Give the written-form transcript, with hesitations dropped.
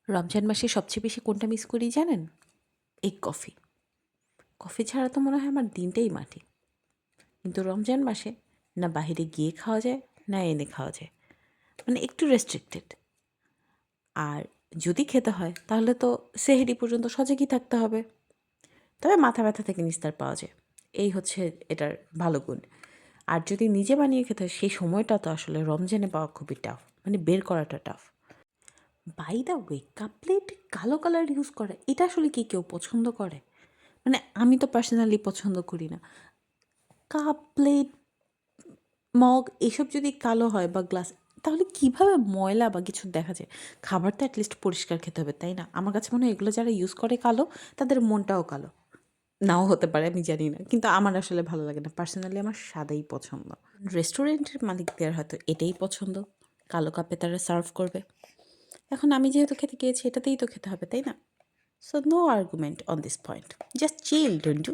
রমজান মাসে সবচেয়ে বেশি কোনটা মিস করি জানেন? এই কফি। কফি ছাড়া তো মনে হয় আমার দিনটাই মাটি। কিন্তু রমজান মাসে না বাহিরে গিয়ে খাওয়া যায়, না এনে খাওয়া যায়। মানে একটু রেস্ট্রিক্টেড। আর যদি খেতে হয় তাহলে তো সেহরি পর্যন্ত সজাগই থাকতে হবে। তবে মাথা ব্যথা থেকে নিস্তার পাওয়া যায়। এই হচ্ছে এটার ভালো গুণ। আর যদি নিজে বানিয়ে খেতে হয় সেই সময়টা তো আসলে রমজানে পাওয়া খুবই টাফ। মানে বের করাটা tough. By the way, cup plate কালো কালার ইউজ করে এটা আসলে কি কেউ পছন্দ করে? মানে আমি তো পার্সোনালি পছন্দ করি না। কাপ প্লেট, মগ এসব যদি কালো হয় বা গ্লাস, তাহলে কিভাবে ময়লা বা কিছু দেখা যায়? খাবার তো অ্যাটলিস্ট পরিষ্কার খেতে হবে, তাই না? আমার কাছে মনে হয় এগুলো যারা ইউজ করে কালো, তাদের মনটাও কালো। নাও হতে পারে, আমি জানি না। কিন্তু আমার আসলে ভালো লাগে না। পার্সোনালি আমার সাদাই পছন্দ। রেস্টুরেন্টের মালিকদের হয়তো এটাই পছন্দ। কালো কাপে তারা সার্ভ করবে। এখন আমি যেহেতু খেতে গিয়েছি এটাতেই তো খেতে হবে, তাই না? So no argument on this point. Just chill, don't you?